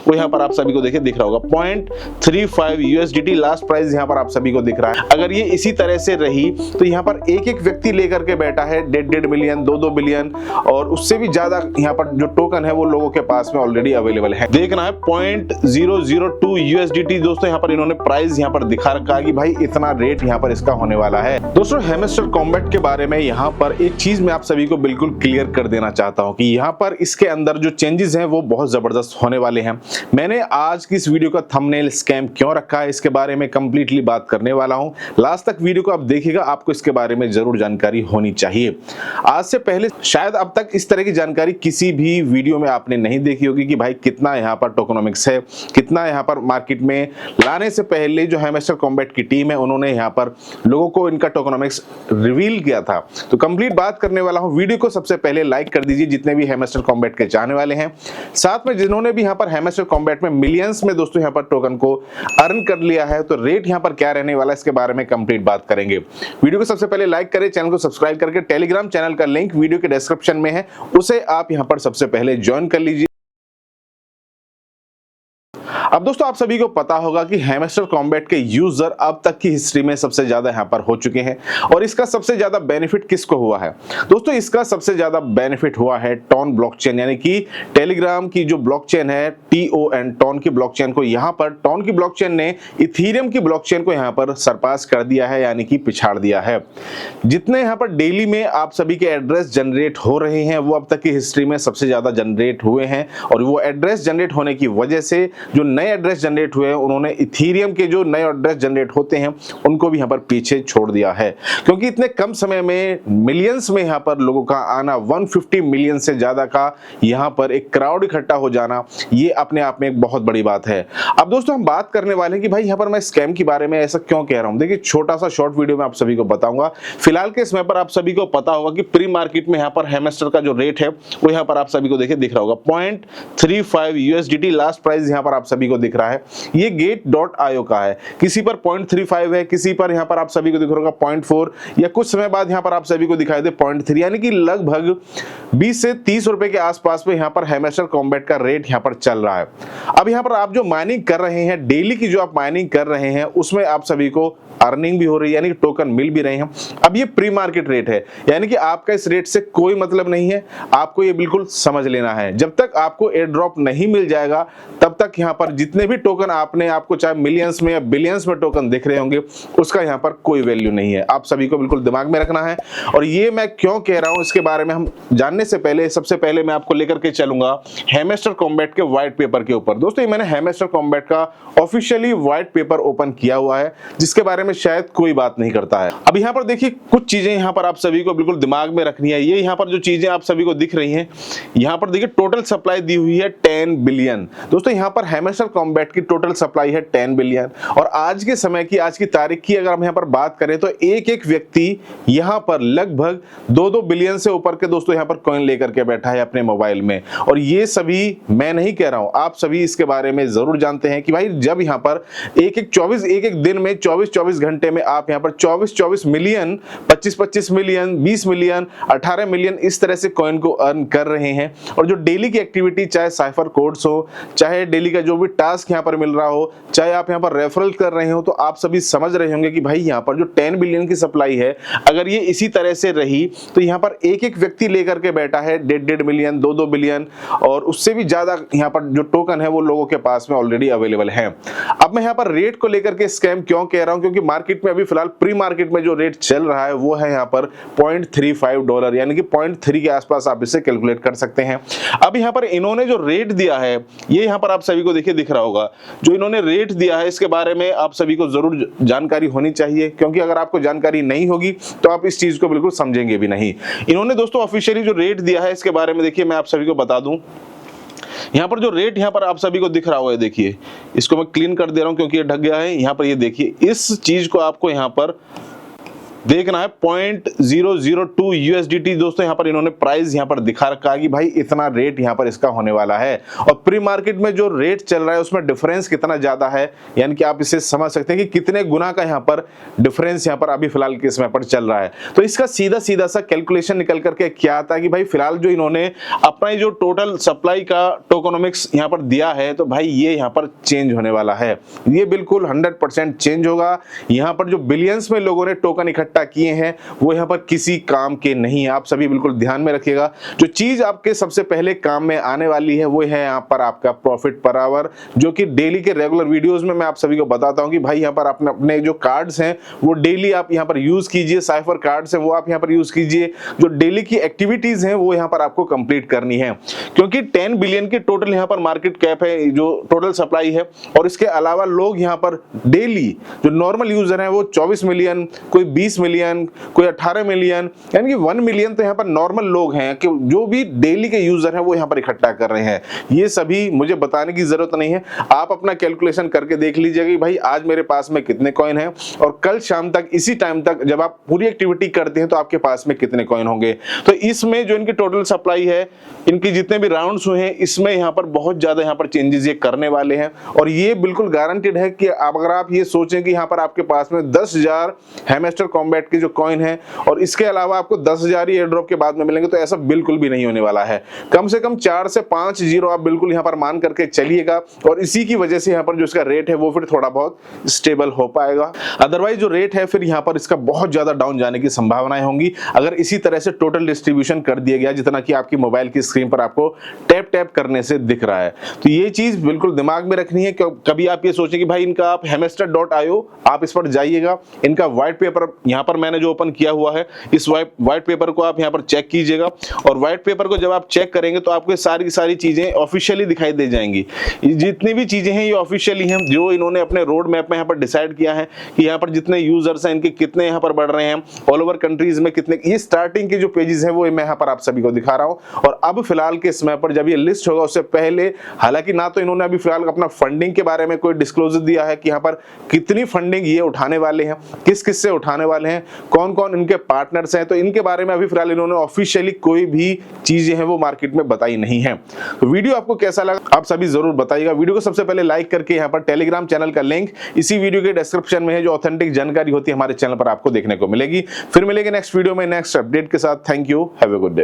वो यहाँ पर आप सभी को देखिए दिख रहा होगा 0.35 USDT लास्ट प्राइस यहाँ पर आप सभी को दिख रहा है। अगर ये इसी तरह से रही तो यहाँ पर एक एक व्यक्ति लेकर के बैठा है 1.5 मिलियन 2 बिलियन और उससे भी ज्यादा यहाँ पर जो टोकन है वो लोगों के पास में ऑलरेडी अवेलेबल है। देखना है 0.002 USDT दोस्तों यहाँ पर इन्होंने प्राइस यहाँ पर दिखा रखा है कि भाई इतना रेट यहाँ पर इसका होने वाला है। दोस्तों हैमस्टर कॉम्बैट के बारे में यहाँ पर एक चीज मैं आप सभी को बिल्कुल क्लियर कर देना चाहता हूँ कि यहाँ पर इसके अंदर जो चेंजेस हैं वो बहुत जबरदस्त होने वाले हैं। मैंने आज की इस वीडियो का थंबनेल स्कैम क्यों रखा है इसके बारे में कंप्लीटली बात करने वाला हूँ। लास्ट तक वीडियो को आप देखिएगा, आपको इसके बारे में जरूर जानकारी होनी चाहिए। आज से पहले शायद अब तक इस तरह की जानकारी किसी भी वीडियो में आपने नहीं देखी होगी कि भाई कितना यहाँ पर टोकनोमिक्स है, कितना यहाँ पर मार्केट में लाने से पहले जो हैमस्टर कॉम्बैट की टीम है उन्होंने यहाँ पर लोगों को इनका टोकनोमिक्स रिवील किया था। तो कंप्लीट बात करने वाला हूँ। वीडियो को सबसे पहले लाइक कर दीजिए जितने भी हैमस्टर कॉम्बैट के चाहने वाले हैं, साथ में जिन्होंने भी यहाँ पर हैमस्टर कॉम्बैट में मिलियंस में दोस्तों यहाँ पर टोकन को अर्न कर लिया है। तो रेट यहाँ पर क्या रहने वाला है इसके बारे में कंप्लीट बात करेंगे। वीडियो को सबसे पहले लाइक करें, चैनल को सब्सक्राइब करके टेलीग्राम चैनल का लिंक वीडियो के डिस्क्रिप्शन में है, उसे आप यहाँ पर सबसे पहले ज्वाइन कर लीजिए। अब दोस्तों आप सभी को पता होगा कि हैमस्टर कॉम्बैट के यूजर अब तक की हिस्ट्री में सबसे ज्यादा यहाँ पर हो चुके हैं और इसका सबसे ज्यादा बेनिफिट किसको हुआ है दोस्तों? इसका सबसे ज्यादा बेनिफिट हुआ है टॉन ब्लॉकचेन, यानी कि टेलीग्राम की जो ब्लॉकचेन है TON, टॉन की ब्लॉकचेन को यहाँ पर टॉन की ब्लॉकचेन ने इथेरियम की ब्लॉकचेन को यहाँ पर सरपास कर दिया है, यानी कि पिछाड़ दिया है। जितने यहाँ पर डेली में आप सभी के एड्रेस जनरेट हो रहे हैं वो अब तक की हिस्ट्री में सबसे ज्यादा जनरेट हुए हैं और वो एड्रेस जनरेट होने की वजह से जो नए एड्रेस जनरेट हुए हैं उन्होंने इथेरियम के जो नए एड्रेस जनरेट होते हैं उनको भी यहाँ पर पीछे छोड़ दिया है, क्योंकि इतने कम समय में मिलियंस में यहाँ पर लोगों का आना, 150 मिलियन से ज्यादा का यहाँ पर एक क्राउड इकट्ठा हो जाना, ये अपने आप में एक बहुत बड़ी बात है। अब दोस्तों हम बात करने वाले हैं कि भाई यहाँ पर मैं स्कैम के बारे में ऐसा क्यों कह रहा हूँ। देखिए छोटा सा शॉर्ट वीडियो में आप सभी को बताऊंगा। फिलहाल के समय पर आप सभी को पता होगा कि प्री मार्केट में यहाँ पर हैमस्टर का जो रेट है वो यहाँ पर आप सभी को देखिए दिख रहा होगा 0.35 USDT लास्ट प्राइस यहाँ पर आप सभी को दिख रहा है। ये Gate.io का है, किसी पर 0.35 है, किसी पर यहाँ पर आप सभी को दिख रहा होगा 0.4 या कुछ समय बाद यहाँ पर आप सभी को दिखाई दे 0.3, यानी कि लगभग 20 से 30 रुपए के आसपास में यहाँ पर हैमस्टर कॉम्बैट का रेट यहाँ पर चल रहा है। अब यहाँ पर आप जो माइनिंग कर रहे हैं, डेली की जो आप माइनिंग कर रहे हैं उसमें आप सभी को अर्निंग भी हो रही है, यानी कि टोकन मिल भी रहे हैं। अब ये प्री मार्केट रेट है, यानी कि आपका इस रेट से कोई मतलब नहीं है, आपको ये बिल्कुल समझ लेना है। जब तक आपको एयर ड्रॉप नहीं मिल जाएगा तब तक यहाँ पर जितने भी टोकन आपको चाहे मिलियंस में या बिलियंस में टोकन दिख रहे होंगे उसका यहाँ पर कोई वैल्यू नहीं है। आप सभी को बिल्कुल दिमाग में रखना है। और ये मैं क्यों कह रहा हूँ इसके बारे में हम जानने से पहले सबसे पहले मैं आपको लेकर के चलूंगा हैमस्टर कॉम्बैट के व्हाइट पेपर के ऊपर। दोस्तों ये मैंने हैमस्टर कॉम्बैट का ऑफिशियली व्हाइट पेपर ओपन किया हुआ है जिसके बारे में शायद कोई बात नहीं करता है। अब यहाँ पर देखिए कुछ चीजें यहाँ पर आप सभी को बिल्कुल दिमाग में रखनी है। ये यहाँ पर जो चीजें आप सभी को दिख रही हैं, यहाँ पर देखिए टोटल सप्लाई दी हुई है 10 बिलियन। दोस्तों यहाँ पर हैमस्टर कॉम्बैट की टोटल सप्लाई है 10 बिलियन और आज के समय की, आज की तारीख की अगर हम यहाँ पर बात करें तो एक एक व्यक्ति यहाँ पर लगभग 2 बिलियन से ऊपर के दोस्तों यहाँ पर कॉइन लेकर के बैठा है अपने मोबाइल में। और ये सभी मैं नहीं कह रहा हूं, आप सभी इसके बारे में जरूर जानते हैं कि भाई जब यहाँ पर एक एक दिन में 24 घंटे में आप यहाँ पर 24 मिलियन, 25 मिलियन, 20 मिलियन, 18 मिलियन इस तरह से कॉइन को अर्न कर रहे हैं। और जो डेली की एक्टिविटी, चाहे साइफर कोड्स हो, चाहे डेली का जो भी टास्क यहाँ पर मिल रहा हो, चाहे आप यहाँ पर रेफरल कर रहे हो, तो आप सभी समझ रहे होंगे कि भाई यहाँ पर जो 10 बिलियन की सप्लाई है अगर ये इसी तरह से रही तो यहाँ पर एक एक व्यक्ति लेकर के बैठा है 1.5 मिलियन, 2 बिलियन और उससे भी ज्यादा यहाँ पर जो टोकन है वो लोगों के पास में ऑलरेडी अवेलेबल है। अब मैं यहाँ पर रेट को लेकर के स्कैम क्यों कह रहा हूँ, क्योंकि मार्केट में अभी फिलहाल प्री मार्केट में जो रेट चल रहा है वो है यहाँ पर $0.35, यानी कि 0.3 के आसपास आप इसे कैलकुलेट कर सकते हैं। अब यहाँ पर इन्होंने जो रेट दिया है ये यहाँ पर आप सभी को देखिए दिख रहा होगा। जो इन्होंने रेट दिया है इसके बारे में आप सभी को जरूर जानकारी होनी चाहिए, क्योंकि अगर आपको जानकारी नहीं होगी तो आप इस चीज को बिल्कुल समझेंगे भी नहीं। इन्होंने दोस्तों ऑफिशियली जो रेट दिया है इसके बारे में देखिए मैं आप सभी को बता दूं। यहाँ पर जो रेट यहाँ पर आप सभी को दिख रहा होगा, देखिए इसको मैं क्लीन कर दे रहा हूं क्योंकि ये ढक गया है। यहाँ पर ये देखिए, इस चीज को आपको यहाँ पर देखना है 0.002 USDT दोस्तों यहाँ पर इन्होंने प्राइस यहाँ पर दिखा रखा है कि भाई इतना रेट यहाँ पर इसका होने वाला है। और प्री मार्केट में जो रेट चल रहा है उसमें डिफरेंस कितना ज्यादा है, यानी कि आप इसे समझ सकते हैं कि कितने गुना का यहाँ पर डिफरेंस यहाँ पर अभी फिलहाल के समय पर चल रहा है। तो इसका सीधा सीधा सा कैलकुलेशन निकल करके क्या आता है कि भाई फिलहाल जो इन्होंने अपना जो टोटल सप्लाई का टोकनोमिक्स यहाँ पर दिया है, तो भाई ये यहाँ पर चेंज होने वाला है, ये बिल्कुल 100% चेंज होगा। यहाँ पर जो बिलियंस में लोगों ने टोकन इकट्ठा किए हैं वो यहाँ पर किसी काम के नहीं है। आप सभी बिल्कुल ध्यान में रखिएगा, जो चीज आपके सबसे पहले काम में आने वाली है वो है यहाँ पर आपका प्रॉफिट पर आवर, जो कि डेली के रेगुलर वीडियोस में मैं आप सभी को बताता हूँ कि भाई यहाँ पर आपने अपने जो कार्ड्स हैं वो डेली आप यहाँ पर यूज कीजिए, साइफर कार्ड्स हैं वो आप यहाँ पर यूज कीजिए, जो डेली की एक्टिविटीज हैं वो यहाँ पर आपको कंप्लीट करनी है, क्योंकि 10 बिलियन की टोटल यहाँ पर मार्केट कैप है, जो टोटल सप्लाई है। और इसके अलावा लोग यहाँ पर डेली जो नॉर्मल यूजर हैं वो 24 मिलियन, कोई 20 मिलियन, कोई 18 मिलियन, यानी कि 1 मिलियन तो यहाँ पर नॉर्मल लोग हैं कि जो भी डेली के यूजर हैं वो यहाँ पर इकट्ठा कर रहे हैं। ये सभी मुझे बताने की जरूरत नहीं है, आप अपना कैलकुलेशन करके देख लीजिएगा कि भाई आज मेरे पास में कितने कॉइन हैं और कल शाम तक इसी टाइम तक जब आप पूरी एक्टिविटी करते हैं तो आपके पास में कितने कॉइन होंगे। तो इसमें जो इनकी टोटल सप्लाई है, इनकी जितने भी राउंड्स हुए हैं, इसमें यहाँ पर बहुत ज्यादा यहाँ पर चेंजेस ये करने वाले हैं। और ये बिल्कुल गारंटेड है कि अगर आप ये सोचें कि यहाँ पर आपके पास में 10,000 हैमस्टर कॉम्बैट के जो कॉइन है और इसके अलावा आपको 10,000 ही एयर ड्रॉप के बाद में मिलेंगे, तो ऐसा बिल्कुल भी नहीं होने वाला है। कम से कम 4 से 5 जीरो आप बिल्कुल यहाँ पर मान करके चलिएगा, और इसी की वजह से यहाँ पर जो इसका रेट है वो फिर थोड़ा बहुत स्टेबल हो पाएगा। अदरवाइज जो रेट है फिर यहाँ पर इसका बहुत ज्यादा डाउन जाने की संभावनाएं होंगी अगर इसी तरह से टोटल डिस्ट्रीब्यूशन कर दिया गया जितना कि आपकी मोबाइल की स्क्रीन पर आपको टैप टैप करने से दिख रहा है। तो ये चीज बिल्कुल दिमाग में रखनी है। कभी आप ये सोचें कि भाई इनका आप hamster.io आप इस पर जाइएगा, इनका व्हाइट पेपर यहाँ पर मैंने जो ओपन किया हुआ है, इस व्हाइट पेपर को आप यहाँ पर चेक कीजिएगा। और व्हाइट पेपर को जब आप चेक करेंगे तो आपको सारी चीजें ऑफिशियली दिखाई दे जाएंगी। जितनी भी चीजें हैं ये ऑफिशियली हैं, जो इन्होंने अपने रोड मैप में यहाँ पर डिसाइड किया है कि यहाँ पर जितने यूजर्स हैं इनके कितने यहाँ पर बढ़ रहे हैं, ऑल ओवर कंट्रीज में कितने। ये स्टार्टिंग के जो पेजेस हैं वो मैं यहाँ पर आप सभी को दिखा रहा हूँ। और अब फिलहाल के समय पर जब ये लिस्ट होगा उससे पहले, हालांकि ना तो इन्होंने अभी फिलहाल अपना फंडिंग के बारे में कोई डिस्क्लोजर दिया है कि यहाँ पर कितनी फंडिंग ये उठाने वाले हैं, किस किस से उठाने वाले हैं, कौन कौन इनके पार्टनर्स हैं, तो इनके बारे में अभी फिलहाल इन्होंने ऑफिशियली कोई भी चीजें हैं वो मार्केट में बताई नहीं है। तो वीडियो आपको कैसा लगा आप सभी जरूर बताइएगा। वीडियो को सबसे पहले लाइक करके यहाँ पर टेलीग्राम चैनल का लिंक इसी वीडियो के डिस्क्रिप्शन में है, जो ऑथेंटिक जानकारी होती है हमारे चैनल पर आपको देखने को मिलेगी। फिर मिलेंगे नेक्स्ट वीडियो में नेक्स्ट अपडेट के साथ। Thank you, have a good day.